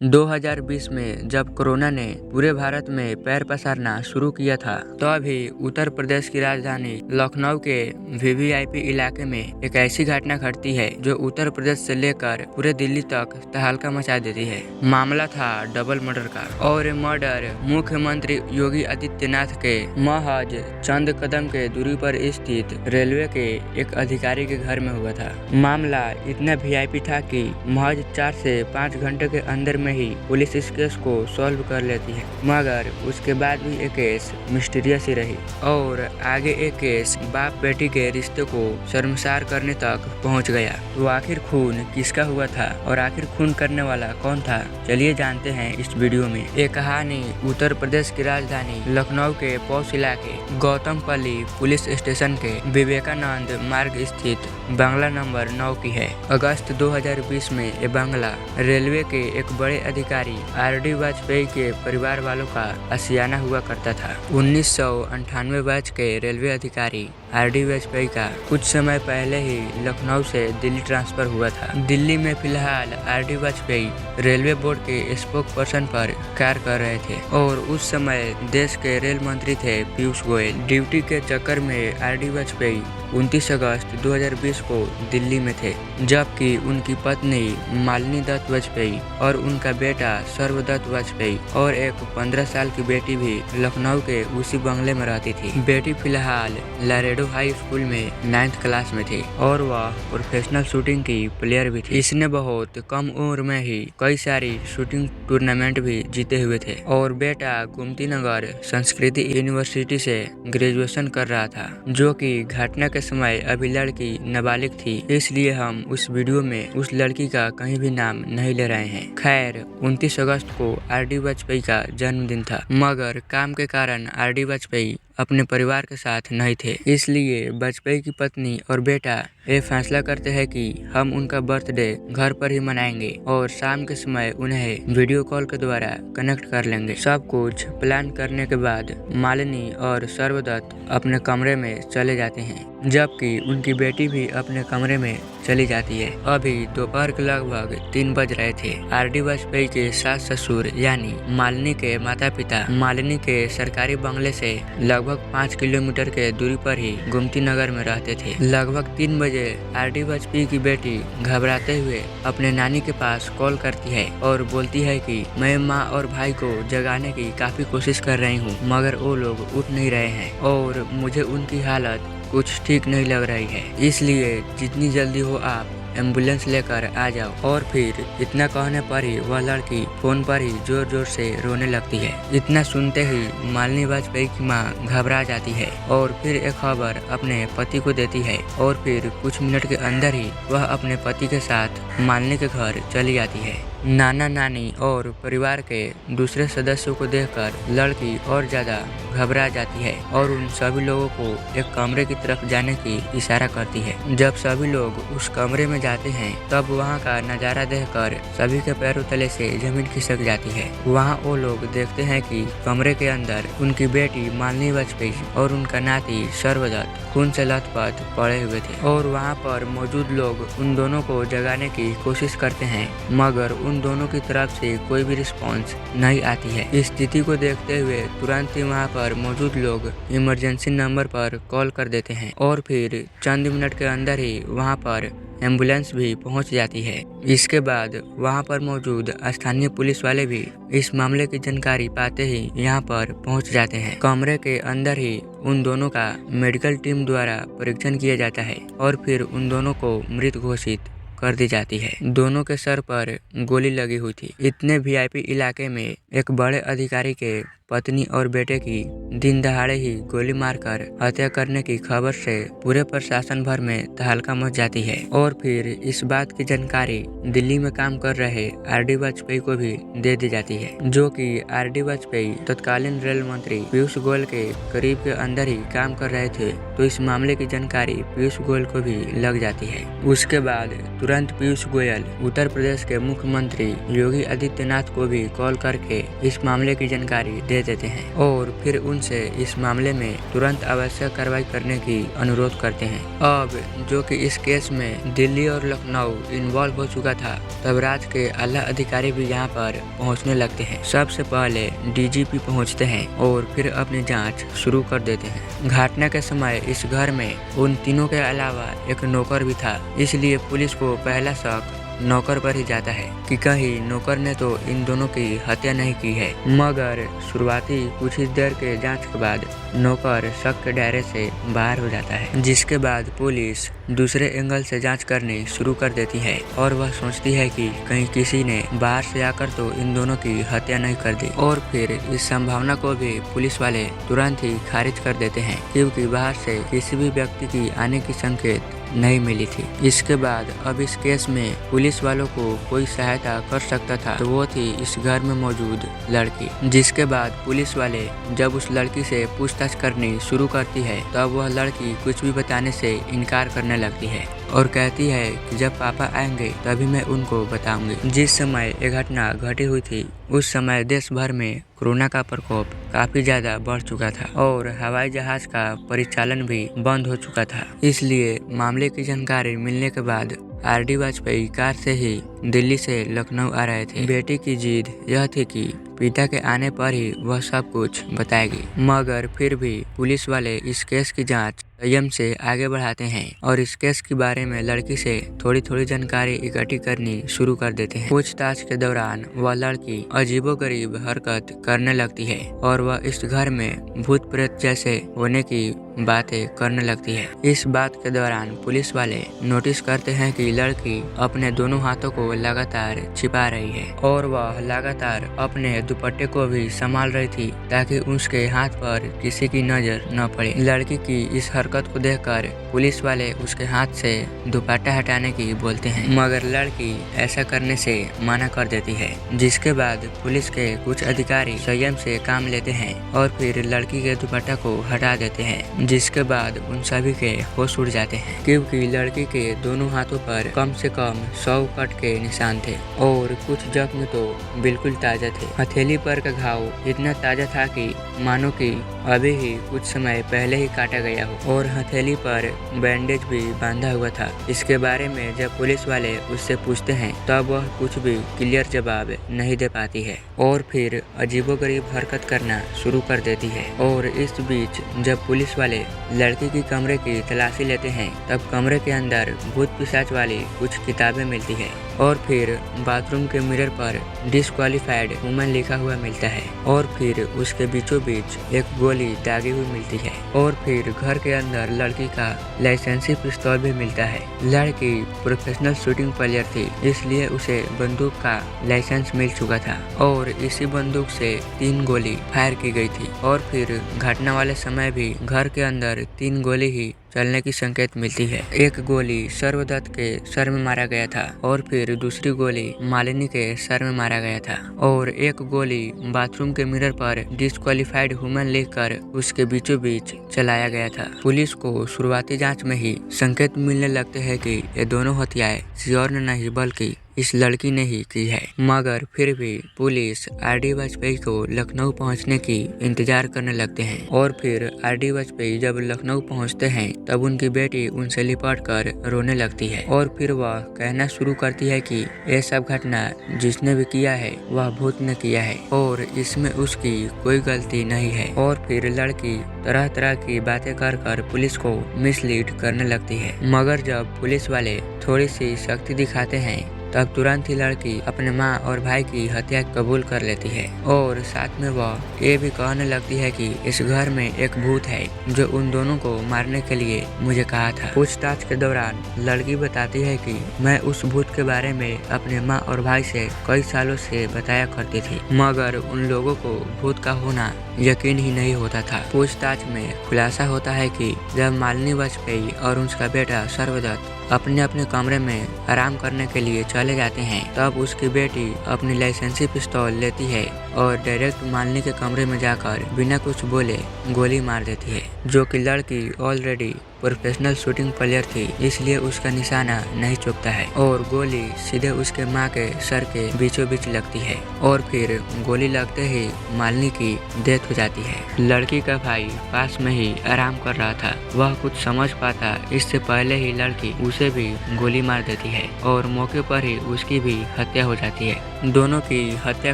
2020 में जब कोरोना ने पूरे भारत में पैर पसारना शुरू किया था, तो अभी उत्तर प्रदेश की राजधानी लखनऊ के वीवीआईपी इलाके में एक ऐसी घटना घटती है जो उत्तर प्रदेश से लेकर पूरे दिल्ली तक तहलका मचा देती है। मामला था डबल मर्डर का, और मर्डर मुख्यमंत्री योगी आदित्यनाथ के महज चंद कदम के दूरी पर स्थित रेलवे के एक अधिकारी के घर में हुआ था। मामला इतना वीआईपी था कि महज 4 से 5 घंटे के अंदर में ही पुलिस इस केस को सॉल्व कर लेती है, मगर उसके बाद भी ये केस मिस्टीरियस ही रही और आगे ये केस बाप बेटी के रिश्ते को शर्मसार करने तक पहुंच गया। तो आखिर खून किसका हुआ था और आखिर खून करने वाला कौन था, चलिए जानते हैं इस वीडियो में। ये कहानी उत्तर प्रदेश की राजधानी लखनऊ के पौष इलाके गौतमपल्ली पुलिस स्टेशन के विवेकानंद मार्ग स्थित बंगला नंबर 9 की है। अगस्त 2020 में ये बंगला रेलवे के एक बड़े अधिकारी आरडी वाजपेयी के परिवार वालों का आशियाना हुआ करता था। 1998 बैच के रेलवे अधिकारी आरडी वाजपेयी का कुछ समय पहले ही लखनऊ से दिल्ली ट्रांसफर हुआ था। दिल्ली में फिलहाल आरडी वाजपेयी रेलवे बोर्ड के स्पोक पर्सन पर कार्य कर रहे थे और उस समय देश के रेल मंत्री थे पीयूष गोयल। ड्यूटी के चक्कर में आरडी वाजपेयी 29 अगस्त 2020 को दिल्ली में थे, जबकि उनकी पत्नी मालिनी दत्त वाजपेयी और उनका बेटा सर्वदत्त वाजपेयी और एक 15 साल की बेटी भी लखनऊ के उसी बंगले में रहती थी। बेटी फिलहाल लारेडो हाई स्कूल में 9th क्लास में थी और वह प्रोफेशनल शूटिंग की प्लेयर भी थी। इसने बहुत कम उम्र में ही कई सारी शूटिंग टूर्नामेंट भी जीते हुए थे और बेटा गोमती नगर संस्कृति यूनिवर्सिटी से ग्रेजुएशन कर रहा था, जो कि घटना के समय अभी लड़की नाबालिग थी, इसलिए हम उस वीडियो में उस लड़की का कहीं भी नाम नहीं ले रहे हैं। खैर, 29 अगस्त को आरडी वाजपेयी का जन्मदिन था, मगर काम के कारण आरडी वाजपेयी अपने परिवार के साथ नहीं थे। इसलिए वाजपेयी की पत्नी और बेटा ये फैसला करते हैं कि हम उनका बर्थडे घर पर ही मनाएंगे और शाम के समय उन्हें वीडियो कॉल के द्वारा कनेक्ट कर लेंगे। सब कुछ प्लान करने के बाद मालिनी और सर्वदत्त अपने कमरे में चले जाते हैं, जबकि उनकी बेटी भी अपने कमरे में चली जाती है। अभी दोपहर के लगभग 3 बज रहे थे। आरडी वाजपेयी के सास ससुर यानी मालिनी के माता पिता मालिनी के सरकारी बंगले से लगभग 5 किलोमीटर के दूरी पर ही गोमती नगर में रहते थे। लगभग 3 बजे आरडी वाजपेयी की बेटी घबराते हुए अपने नानी के पास कॉल करती है और बोलती है कि मैं माँ और भाई को जगाने की काफी कोशिश कर रही हूँ, मगर वो लोग उठ नहीं रहे हैं और मुझे उनकी हालत कुछ ठीक नहीं लग रही है, इसलिए जितनी जल्दी हो आप एम्बुलेंस लेकर आ जाओ। और फिर इतना कहने पर ही वह लड़की फोन पर ही जोर जोर से रोने लगती है। इतना सुनते ही मालिनी वाजपेयी की मां घबरा जाती है और फिर एक खबर अपने पति को देती है और फिर कुछ मिनट के अंदर ही वह अपने पति के साथ मालिनी के घर चली जाती है। नाना नानी और परिवार के दूसरे सदस्यों को देखकर लड़की और ज्यादा घबरा जाती है और उन सभी लोगों को एक कमरे की तरफ जाने की इशारा करती है। जब सभी लोग उस कमरे में जाते हैं, तब वहां का नजारा देखकर सभी के पैरों तले से जमीन खिसक जाती है। वहां वो लोग देखते हैं कि कमरे के अंदर उनकी बेटी मालिनी वाजपेयी और उनका नाती सर्वदत्त खून से लथपथ पड़े हुए थे और वहां पर मौजूद लोग उन दोनों को जगाने की कोशिश करते हैं, मगर उन दोनों की तरफ से कोई भी रिस्पॉन्स नहीं आती है। इस स्थिति को देखते हुए तुरंत ही वहां पर मौजूद लोग इमरजेंसी नंबर पर कॉल कर देते हैं और फिर चंद मिनट के अंदर ही वहां पर एम्बुलेंस भी पहुंच जाती है। इसके बाद वहां पर मौजूद स्थानीय पुलिस वाले भी इस मामले की जानकारी पाते ही यहां पर पहुंच जाते हैं। कमरे के अंदर ही उन दोनों का मेडिकल टीम द्वारा परीक्षण किया जाता है और फिर उन दोनों को मृत घोषित कर दी जाती है। दोनों के सर पर गोली लगी हुई थी। इतने वीआईपी इलाके में एक बड़े अधिकारी के पत्नी और बेटे की दिन दहाड़े ही गोली मारकर हत्या करने की खबर से पूरे प्रशासन भर में तहलका मच जाती है और फिर इस बात की जानकारी दिल्ली में काम कर रहे आरडी वाजपेयी को भी दे दी जाती है, जो कि आरडी वाजपेयी तत्कालीन रेल मंत्री पीयूष गोयल के करीब के अंदर ही काम कर रहे थे। तो इस मामले की जानकारी पीयूष गोयल को भी लग जाती है। उसके बाद तुरंत पीयूष गोयल उत्तर प्रदेश के मुख्यमंत्री योगी आदित्यनाथ को भी कॉल करके इस मामले की जानकारी दे देते हैं और फिर उनसे इस मामले में तुरंत आवश्यक कार्रवाई करने की अनुरोध करते हैं। अब जो कि इस केस में दिल्ली और लखनऊ इन्वॉल्व हो चुका था, तब राज्य के आला अधिकारी भी यहाँ पर पहुँचने लगते हैं। सबसे पहले डीजीपी पहुँचते हैं और फिर अपनी जाँच शुरू कर देते हैं। घटना के समय इस घर में उन तीनों के अलावा एक नौकर भी था, इसलिए पुलिस को पहला शक नौकर पर ही जाता है कि कहीं नौकर ने तो इन दोनों की हत्या नहीं की है। मगर शुरुआती कुछ ही देर के जांच के बाद नौकर शक के दायरे से बाहर हो जाता है, जिसके बाद पुलिस दूसरे एंगल से जांच करनी शुरू कर देती है और वह सोचती है कि कहीं किसी ने बाहर से आकर तो इन दोनों की हत्या नहीं कर दी। और फिर इस संभावना को भी पुलिस वाले तुरंत ही खारिज कर देते हैं, क्योंकि बाहर से किसी भी व्यक्ति की आने की संकेत नहीं मिली थी। इसके बाद अब इस केस में पुलिस वालों को कोई सहायता कर सकता था तो वो थी इस घर में मौजूद लड़की, जिसके बाद पुलिस वाले जब उस लड़की से पूछताछ करनी शुरू करती है तब वह लड़की कुछ भी बताने से इनकार करने लगती है और कहती है कि जब पापा आएंगे तभी मैं उनको बताऊंगी। जिस समय ये घटना घटी हुई थी उस समय देश भर में कोरोना का प्रकोप काफी ज्यादा बढ़ चुका था और हवाई जहाज का परिचालन भी बंद हो चुका था। इसलिए मामले की जानकारी मिलने के बाद आरडी वाजपेयी कार से ही दिल्ली से लखनऊ आ रहे थे। बेटी की जिद यह थी कि पिता के आने पर ही वह सब कुछ बताएगी, मगर फिर भी पुलिस वाले इस केस की जांच संयम से आगे बढ़ाते हैं और इस केस के बारे में लड़की से थोड़ी थोड़ी जानकारी इकट्ठी करनी शुरू कर देते हैं। पूछताछ के दौरान वह लड़की अजीबोगरीब हरकत करने लगती है और वह इस घर में भूत प्रेत जैसे होने की बातें करने लगती है। इस बात के दौरान पुलिस वाले नोटिस करते हैं कि लड़की अपने दोनों हाथों को लगातार छिपा रही है और वह लगातार अपने दुपट्टे को भी संभाल रही थी ताकि उसके हाथ पर किसी की नजर न पड़े। लड़की की इस हरकत को देखकर पुलिस वाले उसके हाथ से दुपट्टा हटाने की बोलते हैं, मगर लड़की ऐसा करने से मना कर देती है। जिसके बाद पुलिस के कुछ अधिकारी संयम से काम लेते हैं और फिर लड़की के दुपट्टा को हटा देते हैं, जिसके बाद उन सभी के होश उड़ जाते हैं, क्योंकि लड़की के दोनों हाथों पर कम से कम 100 कट के निशान थे और कुछ जख्म तो बिल्कुल ताजा थे। हथेली पर का घाव इतना ताजा था कि मानो कि अभी ही कुछ समय पहले ही काटा गया हो और हथेली पर बैंडेज भी बांधा हुआ था। इसके बारे में जब पुलिस वाले उससे पूछते हैं तब वह कुछ भी क्लियर जवाब नहीं दे पाती है और फिर अजीबोगरीब हरकत करना शुरू कर देती है। और इस बीच जब पुलिस वाले लड़की की कमरे की तलाशी लेते हैं तब कमरे के अंदर भूत पिशाच वाली कुछ किताबें मिलती है और फिर बाथरूम के मिरर पर डिस्क्वालीफाइड वुमन लिखा हुआ मिलता है और फिर उसके बीचों बीच एक गोली दागी हुई मिलती है और फिर घर के अंदर लड़की का लाइसेंसी पिस्तौल भी मिलता है। लड़की प्रोफेशनल शूटिंग प्लेयर थी, इसलिए उसे बंदूक का लाइसेंस मिल चुका था और इसी बंदूक से 3 गोली फायर की गई थी और फिर घटना वाले समय भी घर के अंदर 3 गोली ही चलने की संकेत मिलती है। एक गोली सर्वदत्त के सर में मारा गया था और फिर दूसरी गोली मालिनी के सर में मारा गया था और एक गोली बाथरूम के मिरर पर डिस्क्वालीफाइड वुमन लिखकर उसके बीचों बीच चलाया गया था। पुलिस को शुरुआती जांच में ही संकेत मिलने लगते हैं कि ये दोनों हत्याएं किसी और ने नहीं बल्कि इस लड़की ने ही की है, मगर फिर भी पुलिस आरडी वाजपेयी को लखनऊ पहुंचने की इंतजार करने लगते हैं और फिर आरडी वाजपेयी जब लखनऊ पहुंचते हैं तब उनकी बेटी उनसे लिपट कर रोने लगती है और फिर वह कहना शुरू करती है कि ये सब घटना जिसने भी किया है वह भूत ने किया है और इसमें उसकी कोई गलती नहीं है। और फिर लड़की तरह तरह की बातें कर पुलिस को मिसलीड करने लगती है, मगर जब पुलिस वाले थोड़ी सी सख्ती दिखाते हैं तब तुरंत ही लड़की अपने माँ और भाई की हत्या कबूल कर लेती है और साथ में वह ये भी कहने लगती है कि इस घर में एक भूत है जो उन दोनों को मारने के लिए मुझे कहा था। पूछताछ के दौरान लड़की बताती है कि मैं उस भूत के बारे में अपने माँ और भाई से कई सालों से बताया करती थी, मगर उन लोगों को भूत का होना यकीन ही नहीं होता था। पूछताछ में खुलासा होता है कि जब मालिनी वाजपेयी और उसका बेटा सर्वदत्त अपने अपने कमरे में आराम करने के लिए चले जाते हैं तब उसकी बेटी अपनी लाइसेंसी पिस्तौल लेती है और डायरेक्ट मालिनी के कमरे में जाकर बिना कुछ बोले गोली मार देती है, जो कि लड़की ऑलरेडी प्रोफेशनल शूटिंग प्लेयर थी, इसलिए उसका निशाना नहीं चूकता है और गोली सीधे उसके माँ के सर के बीचों बीच लगती है और फिर गोली लगते ही मालिनी की डेथ हो जाती है। लड़की का भाई पास में ही आराम कर रहा था। वह कुछ समझ पाता इससे पहले ही लड़की उसे भी गोली मार देती है और मौके पर ही उसकी भी हत्या हो जाती है। दोनों की हत्या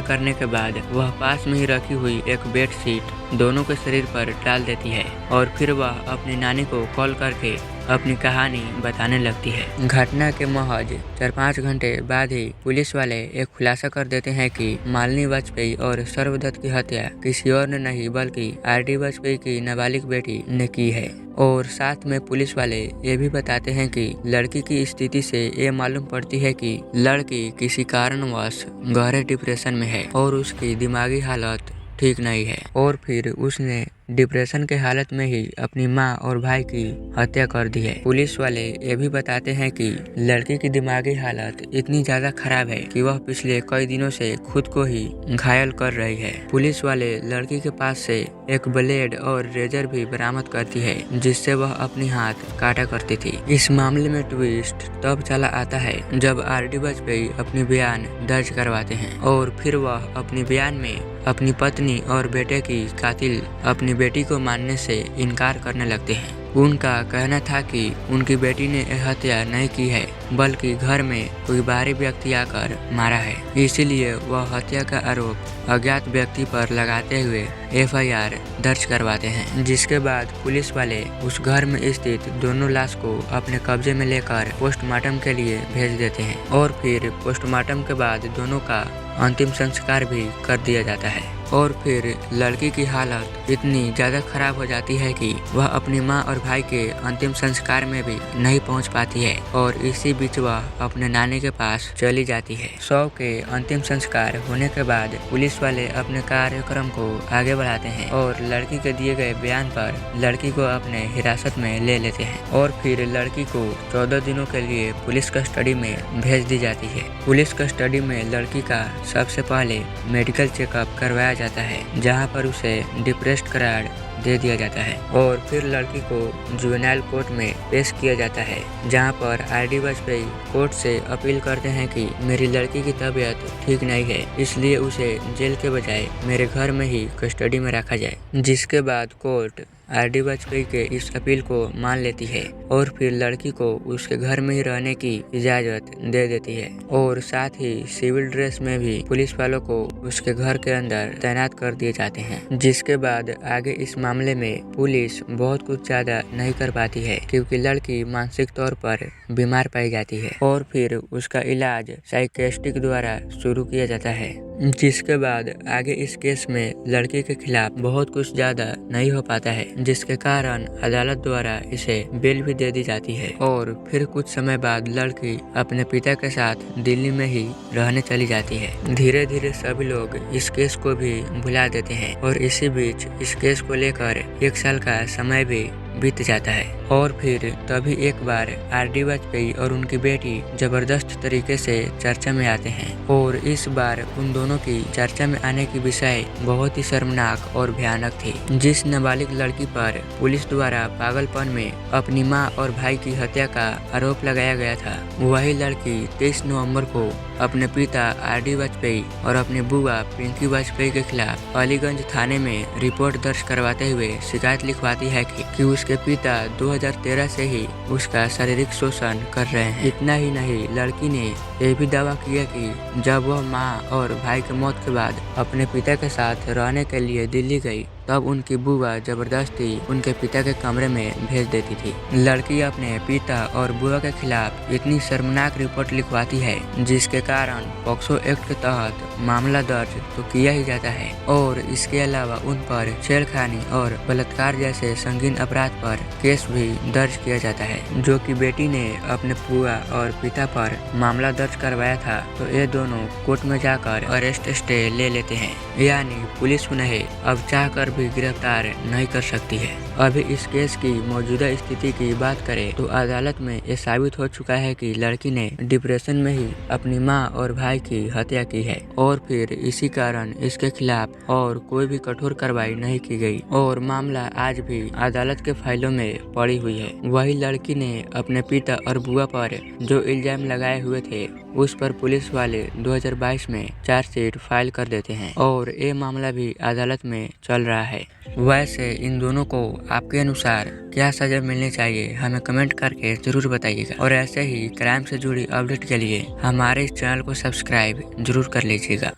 करने के बाद वह पास में ही रखी हुई एक बेडशीट दोनों के शरीर पर डाल देती है और फिर वह अपनी नानी को कॉल करके अपनी कहानी बताने लगती है। घटना के महज 4-5 घंटे बाद ही पुलिस वाले एक खुलासा कर देते हैं कि मालिनी वाजपेयी और सर्वदत्त की हत्या किसी और ने नहीं बल्कि आर.डी. वाजपेयी की नाबालिग बेटी ने की है। और साथ में पुलिस वाले ये भी बताते हैं कि लड़की की स्थिति से ये मालूम पड़ती है कि लड़की किसी कारणवश गहरे डिप्रेशन में है और उसकी दिमागी हालत ठीक नहीं है और फिर उसने डिप्रेशन के हालत में ही अपनी माँ और भाई की हत्या कर दी है। पुलिस वाले ये भी बताते हैं कि लड़की की दिमागी हालत इतनी ज्यादा खराब है कि वह पिछले कई दिनों से खुद को ही घायल कर रही है। पुलिस वाले लड़की के पास से एक ब्लेड और रेजर भी बरामद करती है जिससे वह अपनी हाथ काटा करती थी। इस मामले में ट्विस्ट तब चला आता है जब आर.डी. वाजपेयी अपनी बयान दर्ज करवाते हैं और फिर वह अपनी बयान में अपनी पत्नी और बेटे की कातिल अपनी बेटी को मानने से इनकार करने लगते हैं। उनका कहना था कि उनकी बेटी ने हत्या नहीं की है बल्कि घर में कोई बाहरी व्यक्ति आकर मारा है, इसीलिए वह हत्या का आरोप अज्ञात व्यक्ति पर लगाते हुए एफआईआर दर्ज करवाते हैं। जिसके बाद पुलिस वाले उस घर में स्थित दोनों लाश को अपने कब्जे में लेकर पोस्टमार्टम के लिए भेज देते हैं और फिर पोस्टमार्टम के बाद दोनों का अंतिम संस्कार भी कर दिया जाता है। और फिर लड़की की हालत इतनी ज्यादा खराब हो जाती है कि वह अपनी माँ और भाई के अंतिम संस्कार में भी नहीं पहुंच पाती है और इसी बीच वह अपने नानी के पास चली जाती है। शव के अंतिम संस्कार होने के बाद पुलिस वाले अपने कार्यक्रम को आगे बढ़ाते हैं और लड़की के दिए गए बयान पर लड़की को अपने हिरासत में ले लेते हैं और फिर लड़की को 14 दिनों के लिए पुलिस कस्टडी में भेज दी जाती है। पुलिस कस्टडी में लड़की का सबसे पहले मेडिकल चेकअप करवाया जाता है जहां पर उसे डिप्रेस्ड करार दे दिया जाता है और फिर लड़की को जुवेनाइल कोर्ट में पेश किया जाता है जहां पर आर.डी. वाजपेयी कोर्ट से अपील करते हैं कि मेरी लड़की की तबीयत ठीक नहीं है, इसलिए उसे जेल के बजाय मेरे घर में ही कस्टडी में रखा जाए। जिसके बाद कोर्ट आर.डी. वाजपेयी के इस अपील को मान लेती है और फिर लड़की को उसके घर में ही रहने की इजाजत दे देती है और साथ ही सिविल ड्रेस में भी पुलिस वालों को उसके घर के अंदर तैनात कर दिए जाते हैं। जिसके बाद आगे इस मामले में पुलिस बहुत कुछ ज्यादा नहीं कर पाती है क्योंकि लड़की मानसिक तौर पर बीमार पाई जाती है और फिर उसका इलाज साइकियाट्रिस्ट द्वारा शुरू किया जाता है। जिसके बाद आगे इस केस में लड़की के खिलाफ बहुत कुछ ज्यादा नहीं हो पाता है जिसके कारण अदालत द्वारा इसे बेल भी दे दी जाती है और फिर कुछ समय बाद लड़की अपने पिता के साथ दिल्ली में ही रहने चली जाती है। धीरे धीरे सभी लोग इस केस को भी भुला देते हैं और इसी बीच इस केस को लेकर 1 साल का समय भी बीत जाता है और फिर तभी एक बार आर.डी. वाजपेयी और उनकी बेटी जबरदस्त तरीके से चर्चा में आते हैं और इस बार उन दोनों की चर्चा में आने की विषय बहुत ही शर्मनाक और भयानक थी। जिस नाबालिग लड़की पर पुलिस द्वारा पागलपन में अपनी माँ और भाई की हत्या का आरोप लगाया गया था, वही लड़की 23 नवंबर को अपने पिता आर.डी. वाजपेयी और अपने बुआ पिंकी वाजपेयी के खिलाफ अलीगंज थाने में रिपोर्ट दर्ज करवाते हुए शिकायत लिखवाती है कि उसके पिता 2013 से ही उसका शारीरिक शोषण कर रहे हैं। इतना ही नहीं, लड़की ने यह भी दावा किया कि जब वह माँ और भाई की मौत के बाद अपने पिता के साथ रहने के लिए दिल्ली गई तब उनकी बुआ जबरदस्ती उनके पिता के कमरे में भेज देती थी। लड़की अपने पिता और बुआ के खिलाफ इतनी शर्मनाक रिपोर्ट लिखवाती है जिसके कारण पॉक्सो एक्ट के तहत मामला दर्ज तो किया ही जाता है और इसके अलावा उन पर छेड़खानी और बलात्कार जैसे संगीन अपराध पर केस भी दर्ज किया जाता है। जो कि बेटी ने अपने बुआ और पिता पर मामला दर्ज करवाया था तो ये दोनों कोर्ट में जाकर अरेस्ट स्टे ले लेते हैं, यानी पुलिस उन्हें अब चाहकर भी गिरफ्तार नहीं कर सकती है। अभी इस केस की मौजूदा स्थिति की बात करें तो अदालत में ये साबित हो चुका है कि लड़की ने डिप्रेशन में ही अपनी मां और भाई की हत्या की है और फिर इसी कारण इसके खिलाफ और कोई भी कठोर कार्रवाई नहीं की गई और मामला आज भी अदालत के फाइलों में पड़ी हुई है। वही लड़की ने अपने पिता और बुआ पर जो इल्जाम लगाए हुए थे उस पर पुलिस वाले 2022 में चार्जशीट फाइल कर देते हैं और ये मामला भी अदालत में चल रहा है। वैसे इन दोनों को आपके अनुसार क्या सजा मिलनी चाहिए हमें कमेंट करके जरूर बताइएगा और ऐसे ही क्राइम से जुड़ी अपडेट के लिए हमारे इस चैनल को सब्सक्राइब जरूर कर लीजिएगा।